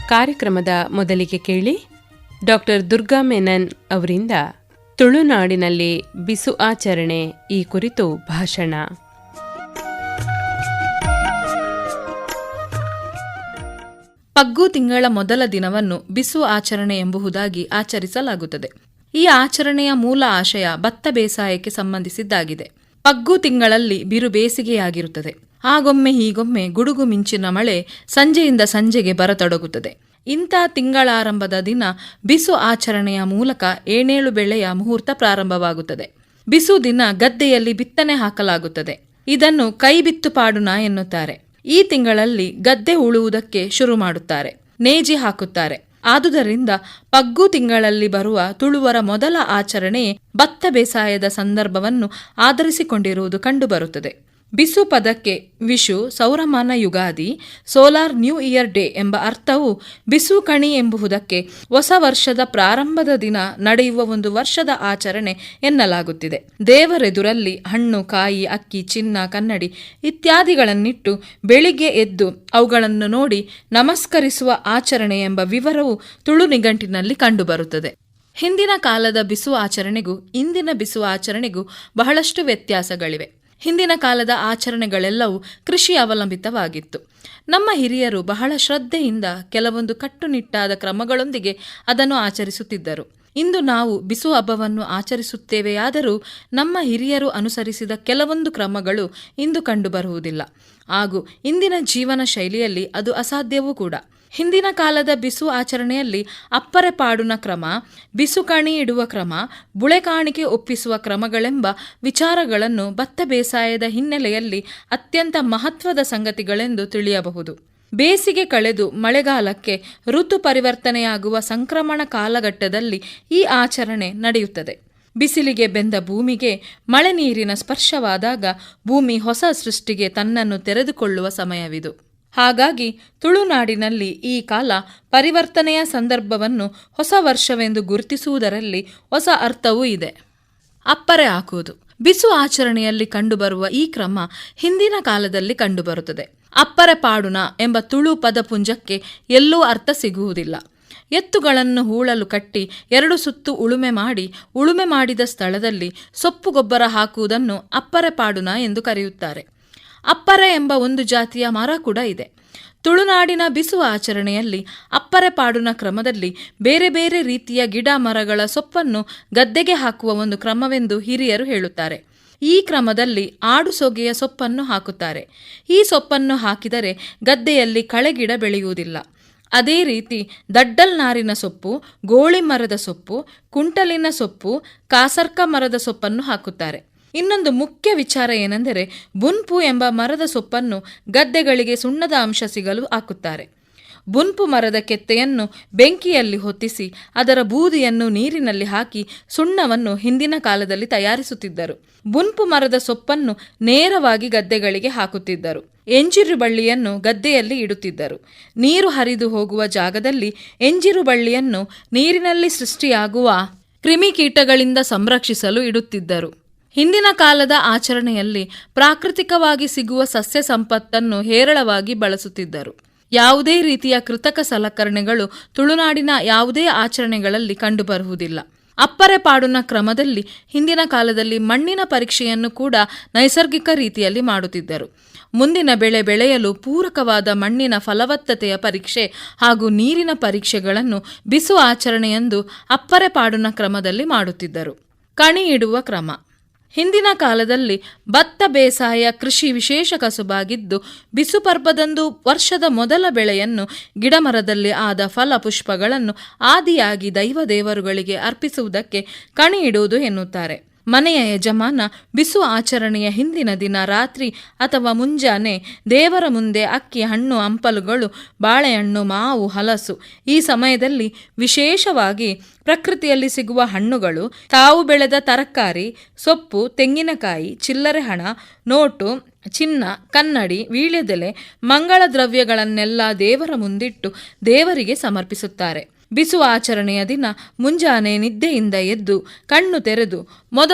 ಕಾರ್ಯಕ್ರಮದ ಮೊದಲಿಗೆ ಕೇಳಿ ಡಾಕ್ಟರ್ ದುರ್ಗಾ ಮೆನನ್ ಅವರಿಂದ ತುಳುನಾಡಿನಲ್ಲಿ ಬಿಸು ಆಚರಣೆ ಈ ಕುರಿತು ಭಾಷಣ. ಪಗ್ಗು ತಿಂಗಳ ಮೊದಲ ದಿನವನ್ನು ಬಿಸು ಆಚರಣೆ ಎಂಬುದಾಗಿ ಆಚರಿಸಲಾಗುತ್ತದೆ. ಈ ಆಚರಣೆಯ ಮೂಲ ಆಶಯ ಭತ್ತ ಬೇಸಾಯಕ್ಕೆ ಸಂಬಂಧಿಸಿದ್ದಾಗಿದೆ. ಪಗ್ಗು ತಿಂಗಳಲ್ಲಿ ಬಿರು ಬೇಸಿಗೆಯಾಗಿರುತ್ತದೆ. ಆಗೊಮ್ಮೆ ಹೀಗೊಮ್ಮೆ ಗುಡುಗು ಮಿಂಚಿನ ಮಳೆ ಸಂಜೆಯಿಂದ ಸಂಜೆಗೆ ಬರತೊಡಗುತ್ತದೆ. ಇಂಥ ತಿಂಗಳಾರಂಭದ ದಿನ ಬಿಸು ಆಚರಣೆಯ ಮೂಲಕ ಏಣೇಳು ಬೆಳೆಯ ಮುಹೂರ್ತ ಪ್ರಾರಂಭವಾಗುತ್ತದೆ. ಬಿಸು ದಿನ ಗದ್ದೆಯಲ್ಲಿ ಬಿತ್ತನೆ ಹಾಕಲಾಗುತ್ತದೆ. ಇದನ್ನು ಕೈಬಿತ್ತು ಪಾಡುನ ಎನ್ನುತ್ತಾರೆ. ಈ ತಿಂಗಳಲ್ಲಿ ಗದ್ದೆ ಉಳುವುದಕ್ಕೆ ಶುರು ಮಾಡುತ್ತಾರೆ, ನೇಜಿ ಹಾಕುತ್ತಾರೆ. ಆದುದರಿಂದ ಪಗ್ಗು ತಿಂಗಳಲ್ಲಿ ಬರುವ ತುಳುವರ ಮೊದಲ ಆಚರಣೆ ಭತ್ತ ಬೇಸಾಯದ ಸಂದರ್ಭವನ್ನು ಆಧರಿಸಿಕೊಂಡಿರುವುದು ಕಂಡುಬರುತ್ತದೆ. ಬಿಸು ಪದಕ್ಕೆ ವಿಷು, ಸೌರಮಾನ Ugadi, solar new year day ಎಂಬ ಅರ್ಥವು ಬಿಸು ಕಣಿ ಎಂಬುದಕ್ಕೆ ಹೊಸ ವರ್ಷದ ಪ್ರಾರಂಭದ ದಿನ ನಡೆಯುವ ಒಂದು ವರ್ಷದ ಆಚರಣೆ ಎನ್ನಲಾಗುತ್ತಿದೆ. ದೇವರೆದುರಲ್ಲಿ ಹಣ್ಣು, ಕಾಯಿ, ಅಕ್ಕಿ, ಚಿನ್ನ, ಕನ್ನಡಿ ಇತ್ಯಾದಿಗಳನ್ನಿಟ್ಟು ಬೆಳಿಗ್ಗೆ ಎದ್ದು ಅವುಗಳನ್ನು ನೋಡಿ ನಮಸ್ಕರಿಸುವ ಆಚರಣೆ ಎಂಬ ವಿವರವು ತುಳು ನಿಘಂಟಿನಲ್ಲಿ ಕಂಡುಬರುತ್ತದೆ. ಹಿಂದಿನ ಕಾಲದ ಬಿಸು ಆಚರಣೆಗೂ ಇಂದಿನ ಬಿಸು ಆಚರಣೆಗೂ ಬಹಳಷ್ಟು ವ್ಯತ್ಯಾಸಗಳಿವೆ. ಹಿಂದಿನ ಕಾಲದ ಆಚರಣೆಗಳೆಲ್ಲವೂ ಕೃಷಿ ಅವಲಂಬಿತವಾಗಿತ್ತು. ನಮ್ಮ ಹಿರಿಯರು ಬಹಳ ಶ್ರದ್ಧೆಯಿಂದ ಕೆಲವೊಂದು ಕಟ್ಟುನಿಟ್ಟಾದ ಕ್ರಮಗಳೊಂದಿಗೆ ಅದನ್ನು ಆಚರಿಸುತ್ತಿದ್ದರು. ಇಂದು ನಾವು ಬಿಸು ಹಬ್ಬವನ್ನು ಆಚರಿಸುತ್ತೇವೆಯಾದರೂ ನಮ್ಮ ಹಿರಿಯರು ಅನುಸರಿಸಿದ ಕೆಲವೊಂದು ಕ್ರಮಗಳು ಇಂದು ಕಂಡುಬರುವುದಿಲ್ಲ. ಹಾಗೂ ಇಂದಿನ ಜೀವನ ಶೈಲಿಯಲ್ಲಿ ಅದು ಅಸಾಧ್ಯವೂ ಕೂಡ. ಹಿಂದಿನ ಕಾಲದ ಬಿಸು ಆಚರಣೆಯಲ್ಲಿ ಅಪ್ಪರೆ ಪಾಡುನ ಕ್ರಮ, ಬಿಸು ಕಣಿ ಇಡುವ ಕ್ರಮ, ಬುಳೆ ಕಾಣಿಕೆ ಒಪ್ಪಿಸುವ ಕ್ರಮಗಳೆಂಬ ವಿಚಾರಗಳನ್ನು ಭತ್ತ ಬೇಸಾಯದ ಹಿನ್ನೆಲೆಯಲ್ಲಿ ಅತ್ಯಂತ ಮಹತ್ವದ ಸಂಗತಿಗಳೆಂದು ತಿಳಿಯಬಹುದು. ಬೇಸಿಗೆ ಕಳೆದು ಮಳೆಗಾಲಕ್ಕೆ ಋತು ಪರಿವರ್ತನೆಯಾಗುವ ಸಂಕ್ರಮಣ ಕಾಲಘಟ್ಟದಲ್ಲಿ ಈ ಆಚರಣೆ ನಡೆಯುತ್ತದೆ. ಬಿಸಿಲಿಗೆ ಬೆಂದ ಭೂಮಿಗೆ ಮಳೆ ನೀರಿನ ಸ್ಪರ್ಶವಾದಾಗ ಭೂಮಿ ಹೊಸ ಸೃಷ್ಟಿಗೆ ತನ್ನನ್ನು ತೆರೆದುಕೊಳ್ಳುವ ಸಮಯವಿದು. ಹಾಗಾಗಿ ತುಳುನಾಡಿನಲ್ಲಿ ಈ ಕಾಲ ಪರಿವರ್ತನೆಯ ಸಂದರ್ಭವನ್ನು ಹೊಸ ವರ್ಷವೆಂದು ಗುರುತಿಸುವುದರಲ್ಲಿ ಹೊಸ ಅರ್ಥವೂ ಇದೆ. ಅಪ್ಪರೆ ಹಾಕುವುದು ಬಿಸು ಆಚರಣೆಯಲ್ಲಿ ಕಂಡುಬರುವ ಈ ಕ್ರಮ ಹಿಂದಿನ ಕಾಲದಲ್ಲಿ ಕಂಡುಬರುತ್ತದೆ. ಅಪ್ಪರೆ ಪಾಡುನ ಎಂಬ ತುಳು ಪದಪುಂಜಕ್ಕೆ ಎಲ್ಲೂ ಅರ್ಥ ಸಿಗುವುದಿಲ್ಲ. ಎತ್ತುಗಳನ್ನು ಹೂಳಲು ಕಟ್ಟಿ 2 ಸುತ್ತು ಉಳುಮೆ ಮಾಡಿ ಉಳುಮೆ ಮಾಡಿದ ಸ್ಥಳದಲ್ಲಿ ಸೊಪ್ಪು ಗೊಬ್ಬರ ಹಾಕುವುದನ್ನು ಅಪ್ಪರೆ ಪಾಡುನ ಎಂದು ಕರೆಯುತ್ತಾರೆ. ಅಪ್ಪರೆ ಎಂಬ ಒಂದು ಜಾತಿಯ ಮರ ಕೂಡ ಇದೆ. ತುಳುನಾಡಿನ ಬಿಸು ಆಚರಣೆಯಲ್ಲಿ ಅಪ್ಪರೆ ಪಾಡುನ ಕ್ರಮದಲ್ಲಿ ಬೇರೆ ಬೇರೆ ರೀತಿಯ ಗಿಡ ಮರಗಳ ಸೊಪ್ಪನ್ನು ಗದ್ದೆಗೆ ಹಾಕುವ ಒಂದು ಕ್ರಮವೆಂದು ಹಿರಿಯರು ಹೇಳುತ್ತಾರೆ. ಈ ಕ್ರಮದಲ್ಲಿ ಆಡು ಸೊಗೆಯ ಸೊಪ್ಪನ್ನು ಹಾಕುತ್ತಾರೆ. ಈ ಸೊಪ್ಪನ್ನು ಹಾಕಿದರೆ ಗದ್ದೆಯಲ್ಲಿ ಕಳೆಗಿಡ ಬೆಳೆಯುವುದಿಲ್ಲ. ಅದೇ ರೀತಿ ದಡ್ಡಲ್ ನಾರಿನ ಸೊಪ್ಪು, ಗೋಳಿ ಮರದ ಸೊಪ್ಪು, ಕುಂಟಲಿನ ಸೊಪ್ಪು, ಕಾಸರ್ಕ ಮರದ ಸೊಪ್ಪನ್ನು ಹಾಕುತ್ತಾರೆ. ಇನ್ನೊಂದು ಮುಖ್ಯ ವಿಚಾರ ಏನೆಂದರೆ ಬುನ್ಪು ಎಂಬ ಮರದ ಸೊಪ್ಪನ್ನು ಗದ್ದೆಗಳಿಗೆ ಸುಣ್ಣದ ಅಂಶ ಸಿಗಲು ಹಾಕುತ್ತಾರೆ. ಬುನ್ಪು ಮರದ ಕೆತ್ತೆಯನ್ನು ಬೆಂಕಿಯಲ್ಲಿ ಹೊತ್ತಿಸಿ ಅದರ ಬೂದಿಯನ್ನು ನೀರಿನಲ್ಲಿ ಹಾಕಿ ಸುಣ್ಣವನ್ನು ಹಿಂದಿನ ಕಾಲದಲ್ಲಿ ತಯಾರಿಸುತ್ತಿದ್ದರು. ಬುನ್ಪು ಮರದ ಸೊಪ್ಪನ್ನು ನೇರವಾಗಿ ಗದ್ದೆಗಳಿಗೆ ಹಾಕುತ್ತಿದ್ದರು. ಎಂಜಿರು ಬಳ್ಳಿಯನ್ನು ಗದ್ದೆಯಲ್ಲಿ ಇಡುತ್ತಿದ್ದರು. ನೀರು ಹರಿದು ಹೋಗುವ ಜಾಗದಲ್ಲಿ ಎಂಜಿರು ಬಳ್ಳಿಯನ್ನು ನೀರಿನಲ್ಲಿ ಸೃಷ್ಟಿಯಾಗುವ ಕ್ರಿಮಿಕೀಟಗಳಿಂದ ಸಂರಕ್ಷಿಸಲು ಇಡುತ್ತಿದ್ದರು. ಹಿಂದಿನ ಕಾಲದ ಆಚರಣೆಯಲ್ಲಿ ಪ್ರಾಕೃತಿಕವಾಗಿ ಸಿಗುವ ಸಸ್ಯ ಸಂಪತ್ತನ್ನು ಹೇರಳವಾಗಿ ಬಳಸುತ್ತಿದ್ದರು. ಯಾವುದೇ ರೀತಿಯ ಕೃತಕ ಸಲಕರಣೆಗಳು ತುಳುನಾಡಿನ ಯಾವುದೇ ಆಚರಣೆಗಳಲ್ಲಿ ಕಂಡುಬರುವುದಿಲ್ಲ. ಅಪ್ಪರೆ ಪಾಡುನ ಕ್ರಮದಲ್ಲಿ ಹಿಂದಿನ ಕಾಲದಲ್ಲಿ ಮಣ್ಣಿನ ಪರೀಕ್ಷೆಯನ್ನು ಕೂಡ ನೈಸರ್ಗಿಕ ರೀತಿಯಲ್ಲಿ ಮಾಡುತ್ತಿದ್ದರು. ಮುಂದಿನ ಬೆಳೆ ಬೆಳೆಯಲು ಪೂರಕವಾದ ಮಣ್ಣಿನ ಫಲವತ್ತತೆಯ ಪರೀಕ್ಷೆ ಹಾಗೂ ನೀರಿನ ಪರೀಕ್ಷೆಗಳನ್ನು ಬಿಸು ಆಚರಣೆಯೆಂದು ಅಪ್ಪರೆ ಪಾಡುನ ಕ್ರಮದಲ್ಲಿ ಮಾಡುತ್ತಿದ್ದರು. ಕಣಿ ಇಡುವ ಕ್ರಮ ಹಿಂದಿನ ಕಾಲದಲ್ಲಿ ಭತ್ತ ಬೇಸಾಯ ಕೃಷಿ ವಿಶೇಷ ಕಸುಬಾಗಿದ್ದು ಬಿಸು ಪರ್ವದಂದು ವರ್ಷದ ಮೊದಲ ಬೆಳೆಯನ್ನು ಗಿಡಮರದಲ್ಲಿ ಆದ ಫಲ ಪುಷ್ಪಗಳನ್ನು ಆದಿಯಾಗಿ ದೈವ ದೇವರುಗಳಿಗೆ ಅರ್ಪಿಸುವುದಕ್ಕೆ ಕಣಿ ಇಡುವುದು ಎನ್ನುತ್ತಾರೆ. ಮನೆಯ ಯಜಮಾನ ಬಿಸು ಆಚರಣೆಯ ಹಿಂದಿನ ದಿನ ರಾತ್ರಿ ಅಥವಾ ಮುಂಜಾನೆ ದೇವರ ಮುಂದೆ ಅಕ್ಕಿ, ಹಣ್ಣು, ಹಂಪಲುಗಳು, ಬಾಳೆಹಣ್ಣು, ಮಾವು, ಹಲಸು ಈ ಸಮಯದಲ್ಲಿ ವಿಶೇಷವಾಗಿ ಪ್ರಕೃತಿಯಲ್ಲಿ ಸಿಗುವ ಹಣ್ಣುಗಳು, ತಾವು ಬೆಳೆದ ತರಕಾರಿ, ಸೊಪ್ಪು, ತೆಂಗಿನಕಾಯಿ, ಚಿಲ್ಲರೆ ಹಣ, ನೋಟು, ಚಿನ್ನ, ಕನ್ನಡಿ, ವೀಳ್ಯದೆಲೆ, ಮಂಗಳ ದ್ರವ್ಯಗಳನ್ನೆಲ್ಲ ದೇವರ ಮುಂದಿಟ್ಟು ದೇವರಿಗೆ ಸಮರ್ಪಿಸುತ್ತಾರೆ. ಬಿಸು ಆಚರಣೆಯ ದಿನ ಮುಂಜಾನೆ ನಿದ್ದೆಯಿಂದ ಎದ್ದು ಕಣ್ಣು ತೆರೆದು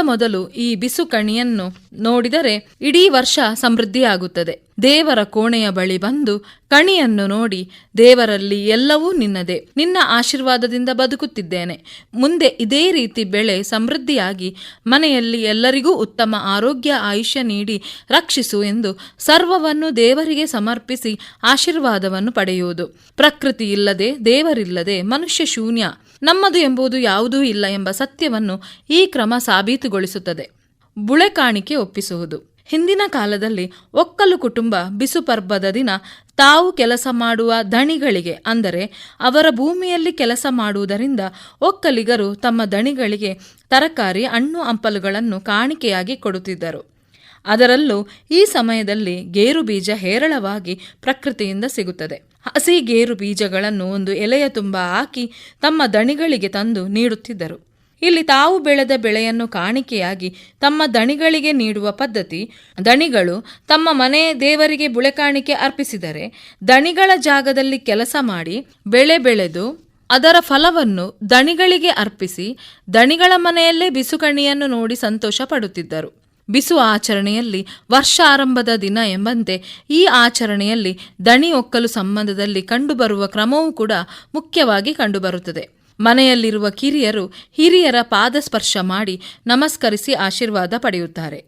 ಮೊದಲು ಈ ಬಿಸು ಕಣಿಯನ್ನು ನೋಡಿದರೆ ಇಡೀ ವರ್ಷ ಸಮೃದ್ಧಿಯಾಗುತ್ತದೆ. ದೇವರ ಕೋಣೆಯ ಬಳಿ ಬಂದು ಕಣಿಯನ್ನು ನೋಡಿ, ದೇವರಲ್ಲಿ ಎಲ್ಲವೂ ನಿನ್ನದೇ, ನಿನ್ನ ಆಶೀರ್ವಾದದಿಂದ ಬದುಕುತ್ತಿದ್ದೇನೆ, ಮುಂದೆ ಇದೇ ರೀತಿ ಬೆಳೆ ಸಮೃದ್ಧಿಯಾಗಿ ಮನೆಯಲ್ಲಿ ಎಲ್ಲರಿಗೂ ಉತ್ತಮ ಆರೋಗ್ಯ ಆಯುಷ್ಯ ನೀಡಿ ರಕ್ಷಿಸು ಎಂದು ಸರ್ವವನ್ನು ದೇವರಿಗೆ ಸಮರ್ಪಿಸಿ ಆಶೀರ್ವಾದವನ್ನು ಪಡೆಯುವುದು. ಪ್ರಕೃತಿ ಇಲ್ಲದೆ, ದೇವರಿಲ್ಲದೆ ಮನುಷ್ಯ ಶೂನ್ಯ, ನಮ್ಮದು ಎಂಬುದು ಯಾವುದೂ ಇಲ್ಲ ಎಂಬ ಸತ್ಯವನ್ನು ಈ ಕ್ರಮ ಸಾಬೀತುಗೊಳಿಸುತ್ತದೆ. ಬುಳೆ ಕಾಣಿಕೆ ಒಪ್ಪಿಸುವುದು. ಹಿಂದಿನ ಕಾಲದಲ್ಲಿ ಒಕ್ಕಲು ಕುಟುಂಬ ಬಿಸು ಪರ್ಬದ ದಿನ ತಾವು ಕೆಲಸ ಮಾಡುವ ದಣಿಗಳಿಗೆ, ಅಂದರೆ ಅವರ ಭೂಮಿಯಲ್ಲಿ ಕೆಲಸ ಮಾಡುವುದರಿಂದ ಒಕ್ಕಲಿಗರು ತಮ್ಮ ದಣಿಗಳಿಗೆ ತರಕಾರಿ, ಹಣ್ಣು ಹಂಪಲುಗಳನ್ನು ಕಾಣಿಕೆಯಾಗಿ ಕೊಡುತ್ತಿದ್ದರು. ಅದರಲ್ಲೂ ಈ ಸಮಯದಲ್ಲಿ ಗೇರು ಬೀಜ ಹೇರಳವಾಗಿ ಪ್ರಕೃತಿಯಿಂದ ಸಿಗುತ್ತದೆ. ಹಸಿ ಗೇರು ಬೀಜಗಳನ್ನು ಒಂದು ಎಲೆಯ ತುಂಬ ಹಾಕಿ ತಮ್ಮ ದಣಿಗಳಿಗೆ ತಂದು ನೀಡುತ್ತಿದ್ದರು. ಇಲ್ಲಿ ತಾವು ಬೆಳೆದ ಬೆಳೆಯನ್ನು ಕಾಣಿಕೆಯಾಗಿ ತಮ್ಮ ದಣಿಗಳಿಗೆ ನೀಡುವ ಪದ್ಧತಿ. ದಣಿಗಳು ತಮ್ಮ ಮನೆ ದೇವರಿಗೆ ಬುಳೆ ಕಾಣಿಕೆ ಅರ್ಪಿಸಿದರೆ, ದಣಿಗಳ ಜಾಗದಲ್ಲಿ ಕೆಲಸ ಮಾಡಿ ಬೆಳೆ ಬೆಳೆದು ಅದರ ಫಲವನ್ನು ದಣಿಗಳಿಗೆ ಅರ್ಪಿಸಿ ದಣಿಗಳ ಮನೆಯಲ್ಲೇ ಬಿಸುಕಣಿಯನ್ನು ನೋಡಿ ಸಂತೋಷ ಪಡುತ್ತಿದ್ದರು. ಬಿಸು ಆಚರಣೆಯಲ್ಲಿ ವರ್ಷ ಆರಂಭದ ದಿನ ಎಂಬಂತೆ ಈ ಆಚರಣೆಯಲ್ಲಿ ದಣಿ ಒಕ್ಕಲು ಸಂಬಂಧದಲ್ಲಿ ಕಂಡುಬರುವ ಕ್ರಮವೂ ಕೂಡ ಮುಖ್ಯವಾಗಿ ಕಂಡುಬರುತ್ತದೆ. ಮನೆಯಲ್ಲಿರುವ ಕಿರಿಯರು ಹಿರಿಯರ ಪಾದಸ್ಪರ್ಶ ಮಾಡಿ ನಮಸ್ಕರಿಸಿ ಆಶೀರ್ವಾದ ಪಡೆಯುತ್ತಾರೆ.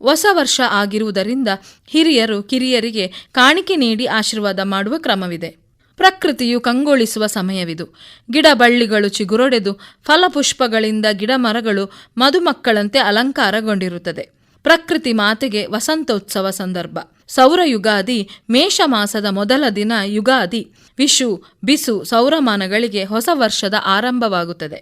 ಹೊಸ ವರ್ಷ ಆಗಿರುವುದರಿಂದ ಹಿರಿಯರು ಕಿರಿಯರಿಗೆ ಕಾಣಿಕೆ ನೀಡಿ ಆಶೀರ್ವಾದ ಮಾಡುವ ಕ್ರಮವಿದೆ. ಪ್ರಕೃತಿಯು ಕಂಗೊಳಿಸುವ ಸಮಯವಿದು. ಗಿಡ ಬಳ್ಳಿಗಳು ಚಿಗುರೊಡೆದು ಫಲಪುಷ್ಪಗಳಿಂದ ಗಿಡ ಮರಗಳು ಮಧುಮಕ್ಕಳಂತೆ ಅಲಂಕಾರಗೊಂಡಿರುತ್ತದೆ. ಪ್ರಕೃತಿ ಮಾತೆಗೆ ವಸಂತೋತ್ಸವ ಸಂದರ್ಭ. ಸೌರ ಯುಗಾದಿ ಮೇಷ ಮಾಸದ ಮೊದಲ ದಿನ ಯುಗಾದಿ. ವಿಷು, ಬಿಸು ಸೌರಮಾನಗಳಿಗೆ ಹೊಸ ವರ್ಷದ ಆರಂಭವಾಗುತ್ತದೆ.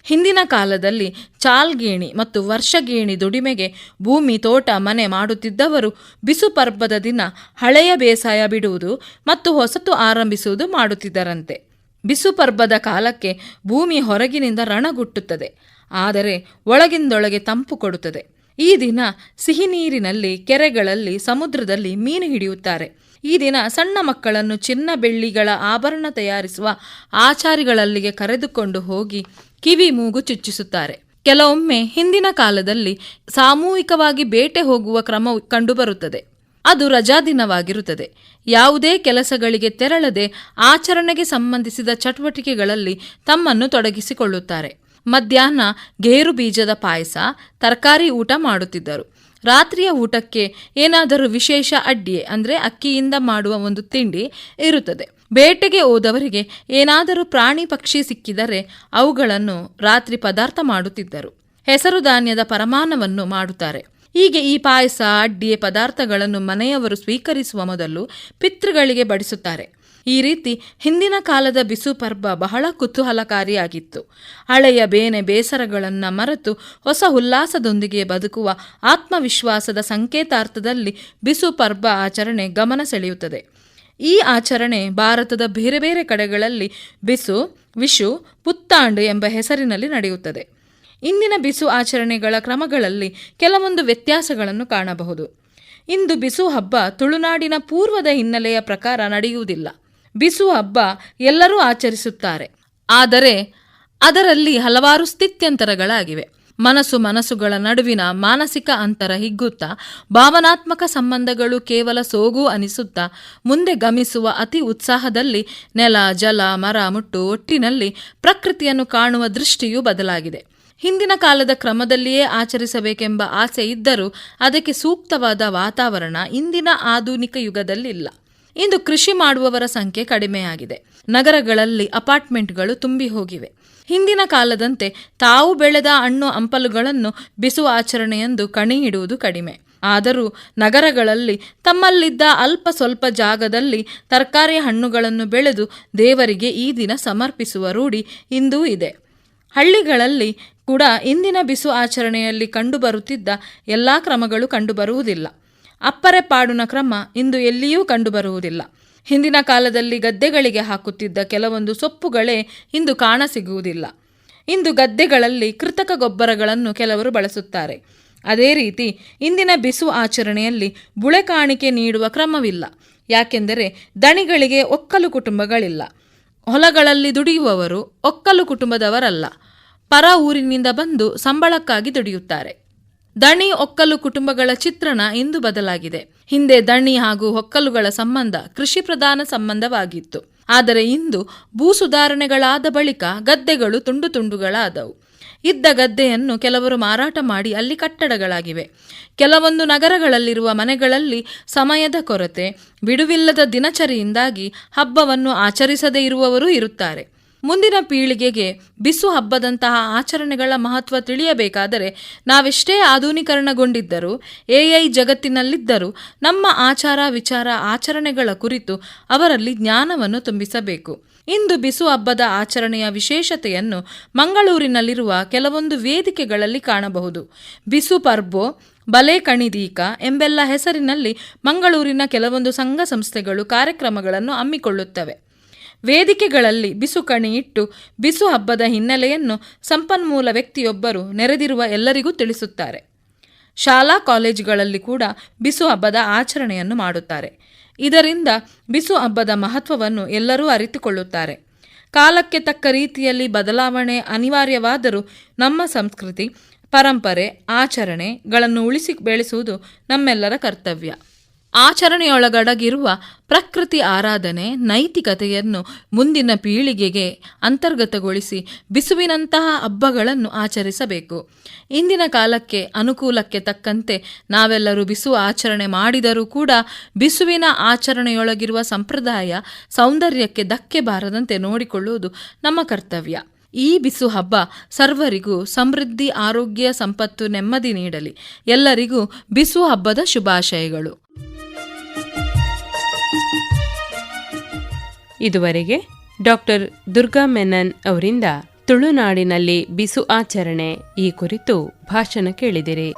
ಹಿಂದಿನ ಕಾಲದಲ್ಲಿ ಚಾಲ್ಗೇಣಿ ಮತ್ತು ವರ್ಷಗೇಣಿ ದುಡಿಮೆಗೆ ಭೂಮಿ, ತೋಟ, ಮನೆ ಮಾಡುತ್ತಿದ್ದವರು ಬಿಸು ಪರ್ಬದ ದಿನ ಹಳೆಯ ಬೇಸಾಯ ಬಿಡುವುದು ಮತ್ತು ಹೊಸತು ಆರಂಭಿಸುವುದು ಮಾಡುತ್ತಿದ್ದರಂತೆ. ಬಿಸು ಪರ್ಬದ ಕಾಲಕ್ಕೆ ಭೂಮಿ ಹೊರಗಿನಿಂದ ರಣಗುಟ್ಟುತ್ತದೆ, ಆದರೆ ಒಳಗಿಂದೊಳಗೆ ತಂಪು ಕೊಡುತ್ತದೆ. ಈ ದಿನ ಸಿಹಿ ನೀರಿನಲ್ಲಿ, ಕೆರೆಗಳಲ್ಲಿ, ಸಮುದ್ರದಲ್ಲಿ ಮೀನು ಹಿಡಿಯುತ್ತಾರೆ. ಈ ದಿನ ಸಣ್ಣ ಮಕ್ಕಳನ್ನು ಚಿನ್ನ ಬೆಳ್ಳಿಗಳ ಆಭರಣ ತಯಾರಿಸುವ ಆಚಾರಿಗಳಲ್ಲಿಗೆ ಕರೆದುಕೊಂಡು ಹೋಗಿ ಕಿವಿ ಮೂಗು ಚುಚ್ಚಿಸುತ್ತಾರೆ. ಕೆಲವೊಮ್ಮೆ ಹಿಂದಿನ ಕಾಲದಲ್ಲಿ ಸಾಮೂಹಿಕವಾಗಿ ಬೇಟೆ ಹೋಗುವ ಕ್ರಮ ಕಂಡುಬರುತ್ತದೆ. ಅದು ರಜಾದಿನವಾಗಿರುತ್ತದೆ. ಯಾವುದೇ ಕೆಲಸಗಳಿಗೆ ತೆರಳದೆ ಆಚರಣೆಗೆ ಸಂಬಂಧಿಸಿದ ಚಟುವಟಿಕೆಗಳಲ್ಲಿ ತಮ್ಮನ್ನು ತೊಡಗಿಸಿಕೊಳ್ಳುತ್ತಾರೆ. ಮಧ್ಯಾಹ್ನ ಗೇರು ಬೀಜದ ಪಾಯಸ, ತರಕಾರಿ ಊಟ ಮಾಡುತ್ತಿದ್ದರು. ರಾತ್ರಿಯ ಊಟಕ್ಕೆ ಏನಾದರೂ ವಿಶೇಷ ಅಡ್ಡಿಯೆ, ಅಂದರೆ ಅಕ್ಕಿಯಿಂದ ಮಾಡುವ ಒಂದು ತಿಂಡಿ ಇರುತ್ತದೆ. ಬೇಟೆಗೆ ಹೋದವರಿಗೆ ಏನಾದರೂ ಪ್ರಾಣಿ ಪಕ್ಷಿ ಸಿಕ್ಕಿದರೆ ಅವುಗಳನ್ನು ರಾತ್ರಿ ಪದಾರ್ಥ ಮಾಡುತ್ತಿದ್ದರು. ಹೆಸರು ಧಾನ್ಯದ ಪರಮಾನ್ನವನ್ನು ಮಾಡುತ್ತಾರೆ. ಹೀಗೆ ಈ ಪಾಯಸ, ಅಡ್ಡಿಯೆ ಪದಾರ್ಥಗಳನ್ನು ಮನೆಯವರು ಸ್ವೀಕರಿಸುವ ಮೊದಲು ಪಿತೃಗಳಿಗೆ ಬಡಿಸುತ್ತಾರೆ. ಈ ರೀತಿ ಹಿಂದಿನ ಕಾಲದ ಬಿಸು ಪರ್ಬ ಬಹಳ ಕುತೂಹಲಕಾರಿಯಾಗಿತ್ತು. ಹಳೆಯ ಬೇನೆ ಬೇಸರಗಳನ್ನು ಮರೆತು ಹೊಸ ಉಲ್ಲಾಸದೊಂದಿಗೆ ಬದುಕುವ ಆತ್ಮವಿಶ್ವಾಸದ ಸಂಕೇತಾರ್ಥದಲ್ಲಿ ಬಿಸು ಪರ್ಬ ಆಚರಣೆ ಗಮನ ಸೆಳೆಯುತ್ತದೆ. ಈ ಆಚರಣೆ ಭಾರತದ ಬೇರೆ ಬೇರೆ ಕಡೆಗಳಲ್ಲಿ ಬಿಸು, ವಿಷು, ಪುತ್ತಾಂಡು ಎಂಬ ಹೆಸರಿನಲ್ಲಿ ನಡೆಯುತ್ತದೆ. ಇಂದಿನ ಬಿಸು ಆಚರಣೆಗಳ ಕ್ರಮಗಳಲ್ಲಿ ಕೆಲವೊಂದು ವ್ಯತ್ಯಾಸಗಳನ್ನು ಕಾಣಬಹುದು. ಇಂದು ಬಿಸು ಹಬ್ಬ ತುಳುನಾಡಿನ ಪೂರ್ವದ ಹಿನ್ನೆಲೆಯ ಪ್ರಕಾರ ನಡೆಯುವುದಿಲ್ಲ. ಬಿಸು ಹಬ್ಬ ಎಲ್ಲರೂ ಆಚರಿಸುತ್ತಾರೆ, ಆದರೆ ಅದರಲ್ಲಿ ಹಲವಾರು ಸ್ಥಿತ್ಯಂತರಗಳಾಗಿವೆ. ಮನಸ್ಸುಗಳ ನಡುವಿನ ಮಾನಸಿಕ ಅಂತರ ಹಿಗ್ಗುತ್ತಾ, ಭಾವನಾತ್ಮಕ ಸಂಬಂಧಗಳು ಕೇವಲ ಸೋಗು ಅನಿಸುತ್ತಾ ಮುಂದೆ ಗಮಿಸುವ ಅತಿ ಉತ್ಸಾಹದಲ್ಲಿ ನೆಲ, ಜಲ, ಮರ, ಮುಟ್ಟು, ಒಟ್ಟಿನಲ್ಲಿ ಪ್ರಕೃತಿಯನ್ನು ಕಾಣುವ ದೃಷ್ಟಿಯೂ ಬದಲಾಗಿದೆ. ಹಿಂದಿನ ಕಾಲದ ಕ್ರಮದಲ್ಲಿಯೇ ಆಚರಿಸಬೇಕೆಂಬ ಆಸೆ ಇದ್ದರೂ ಅದಕ್ಕೆ ಸೂಕ್ತವಾದ ವಾತಾವರಣ ಇಂದಿನ ಆಧುನಿಕ ಯುಗದಲ್ಲಿಲ್ಲ. ಇಂದು ಕೃಷಿ ಮಾಡುವವರ ಸಂಖ್ಯೆ ಕಡಿಮೆಯಾಗಿದೆ. ನಗರಗಳಲ್ಲಿ ಅಪಾರ್ಟ್ಮೆಂಟ್ಗಳು ತುಂಬಿ ಹೋಗಿವೆ. ಹಿಂದಿನ ಕಾಲದಂತೆ ತಾವು ಬೆಳೆದ ಹಣ್ಣು ಹಂಪಲುಗಳನ್ನು ಬಿಸು ಆಚರಣೆಯೆಂದು ಕಣಿ ಇಡುವುದು ಕಡಿಮೆ. ಆದರೂ ನಗರಗಳಲ್ಲಿ ತಮ್ಮಲ್ಲಿದ್ದ ಅಲ್ಪ ಸ್ವಲ್ಪ ಜಾಗದಲ್ಲಿ ತರಕಾರಿ, ಹಣ್ಣುಗಳನ್ನು ಬೆಳೆದು ದೇವರಿಗೆ ಈ ದಿನ ಸಮರ್ಪಿಸುವ ರೂಢಿ ಇಂದೂ ಇದೆ. ಹಳ್ಳಿಗಳಲ್ಲಿ ಕೂಡ ಇಂದಿನ ಬಿಸು ಆಚರಣೆಯಲ್ಲಿ ಕಂಡುಬರುತ್ತಿದ್ದ ಎಲ್ಲ ಕ್ರಮಗಳು ಕಂಡುಬರುವುದಿಲ್ಲ. ಅಪ್ಪರೆ ಪಾಡುನ ಕ್ರಮ ಇಂದು ಎಲ್ಲಿಯೂ ಕಂಡುಬರುವುದಿಲ್ಲ. ಹಿಂದಿನ ಕಾಲದಲ್ಲಿ ಗದ್ದೆಗಳಿಗೆ ಹಾಕುತ್ತಿದ್ದ ಕೆಲವೊಂದು ಸೊಪ್ಪುಗಳೇ ಇಂದು ಕಾಣಸಿಗುವುದಿಲ್ಲ. ಇಂದು ಗದ್ದೆಗಳಲ್ಲಿ ಕೃತಕ ಗೊಬ್ಬರಗಳನ್ನು ಕೆಲವರು ಬಳಸುತ್ತಾರೆ. ಅದೇ ರೀತಿ ಇಂದಿನ ಬಿಸು ಆಚರಣೆಯಲ್ಲಿ ಬುಳೆ ಕಾಣಿಕೆ ನೀಡುವ ಕ್ರಮವಿಲ್ಲ. ಯಾಕೆಂದರೆ ದಣಿಗಳಿಗೆ ಒಕ್ಕಲು ಕುಟುಂಬಗಳಿಲ್ಲ. ಹೊಲಗಳಲ್ಲಿ ದುಡಿಯುವವರು ಒಕ್ಕಲು ಕುಟುಂಬದವರಲ್ಲ, ಪರ ಊರಿನಿಂದ ಬಂದು ಸಂಬಳಕ್ಕಾಗಿ ದುಡಿಯುತ್ತಾರೆ. ದಣಿ ಒಕ್ಕಲು ಕುಟುಂಬಗಳ ಚಿತ್ರಣ ಇಂದು ಬದಲಾಗಿದೆ. ಹಿಂದೆ ದಣಿ ಹಾಗೂ ಒಕ್ಕಲುಗಳ ಸಂಬಂಧ ಕೃಷಿ ಪ್ರಧಾನ ಸಂಬಂಧವಾಗಿತ್ತು. ಆದರೆ ಇಂದು ಭೂ ಸುಧಾರಣೆಗಳಾದ ಬಳಿಕ ಗದ್ದೆಗಳು ತುಂಡು ತುಂಡುಗಳಾದವು. ಇದ್ದ ಗದ್ದೆಯನ್ನು ಕೆಲವರು ಮಾರಾಟ ಮಾಡಿ ಅಲ್ಲಿ ಕಟ್ಟಡಗಳಾಗಿವೆ. ಕೆಲವೊಂದು ನಗರಗಳಲ್ಲಿರುವ ಮನೆಗಳಲ್ಲಿ ಸಮಯದ ಕೊರತೆ, ಬಿಡುವಿಲ್ಲದ ದಿನಚರಿಯಿಂದಾಗಿ ಹಬ್ಬವನ್ನು ಆಚರಿಸದೇ ಇರುವವರೂ ಇರುತ್ತಾರೆ. ಮುಂದಿನ ಪೀಳಿಗೆಗೆ ಬಿಸು ಹಬ್ಬದಂತಹ ಆಚರಣೆಗಳ ಮಹತ್ವ ತಿಳಿಯಬೇಕಾದರೆ ನಾವೆಷ್ಟೇ ಆಧುನೀಕರಣಗೊಂಡಿದ್ದರೂ, ಎಐ ಜಗತ್ತಿನಲ್ಲಿದ್ದರೂ ನಮ್ಮ ಆಚಾರ ವಿಚಾರ ಆಚರಣೆಗಳ ಕುರಿತು ಅವರಲ್ಲಿ ಜ್ಞಾನವನ್ನು ತುಂಬಿಸಬೇಕು. ಇಂದು ಬಿಸು ಹಬ್ಬದ ಆಚರಣೆಯ ವಿಶೇಷತೆಯನ್ನು ಮಂಗಳೂರಿನಲ್ಲಿರುವ ಕೆಲವೊಂದು ವೇದಿಕೆಗಳಲ್ಲಿ ಕಾಣಬಹುದು. ಬಿಸು ಪರ್ಬೋ, ಬಲೆ ಕಣಿದೀಕ ಎಂಬೆಲ್ಲ ಹೆಸರಿನಲ್ಲಿ ಮಂಗಳೂರಿನ ಕೆಲವೊಂದು ಸಂಘ ಸಂಸ್ಥೆಗಳು ಕಾರ್ಯಕ್ರಮಗಳನ್ನು ಹಮ್ಮಿಕೊಳ್ಳುತ್ತವೆ. ವೇದಿಕೆಗಳಲ್ಲಿ ಬಿಸು ಕಣಿ ಇಟ್ಟು ಬಿಸು ಹಬ್ಬದ ಹಿನ್ನೆಲೆಯನ್ನು ಸಂಪನ್ಮೂಲ ವ್ಯಕ್ತಿಯೊಬ್ಬರು ನೆರೆದಿರುವ ಎಲ್ಲರಿಗೂ ತಿಳಿಸುತ್ತಾರೆ. ಶಾಲಾ ಕಾಲೇಜುಗಳಲ್ಲಿ ಕೂಡ ಬಿಸು ಹಬ್ಬದ ಆಚರಣೆಯನ್ನು ಮಾಡುತ್ತಾರೆ. ಇದರಿಂದ ಬಿಸು ಹಬ್ಬದ ಮಹತ್ವವನ್ನು ಎಲ್ಲರೂ ಅರಿತುಕೊಳ್ಳುತ್ತಾರೆ. ಕಾಲಕ್ಕೆ ತಕ್ಕ ರೀತಿಯಲ್ಲಿ ಬದಲಾವಣೆ ಅನಿವಾರ್ಯವಾದರೂ ನಮ್ಮ ಸಂಸ್ಕೃತಿ, ಪರಂಪರೆ, ಆಚರಣೆಗಳನ್ನು ಉಳಿಸಿ ಬೆಳೆಸುವುದು ನಮ್ಮೆಲ್ಲರ ಕರ್ತವ್ಯ. ಆಚರಣೆಯೊಳಗಡಗಿರುವ ಪ್ರಕೃತಿ ಆರಾಧನೆ, ನೈತಿಕತೆಯನ್ನು ಮುಂದಿನ ಪೀಳಿಗೆಗೆ ಅಂತರ್ಗತಗೊಳಿಸಿ ಬಿಸುವಿನಂತಹ ಹಬ್ಬಗಳನ್ನು ಆಚರಿಸಬೇಕು. ಇಂದಿನ ಕಾಲಕ್ಕೆ ಅನುಕೂಲಕ್ಕೆ ತಕ್ಕಂತೆ ನಾವೆಲ್ಲರೂ ಬಿಸು ಆಚರಣೆ ಮಾಡಿದರೂ ಕೂಡ ಬಿಸುವಿನ ಆಚರಣೆಯೊಳಗಿರುವ ಸಂಪ್ರದಾಯ ಸೌಂದರ್ಯಕ್ಕೆ ಧಕ್ಕೆ ಬಾರದಂತೆ ನೋಡಿಕೊಳ್ಳುವುದು ನಮ್ಮ ಕರ್ತವ್ಯ. ಈ ಬಿಸು ಹಬ್ಬ ಸರ್ವರಿಗೂ ಸಮೃದ್ಧಿ, ಆರೋಗ್ಯ, ಸಂಪತ್ತು, ನೆಮ್ಮದಿ ನೀಡಲಿ. ಎಲ್ಲರಿಗೂ ಬಿಸು ಹಬ್ಬದ ಶುಭಾಶಯಗಳು. ಇದುವರೆಗೆ ಡಾಕ್ಟರ್ ದುರ್ಗಾ ಮೆನನ್ ಅವರಿಂದ ತುಳುನಾಡಿನಲ್ಲಿ ಬಿಸು ಆಚರಣೆ ಈ ಕುರಿತು ಭಾಷಣ ಕೇಳಿದಿರಿ.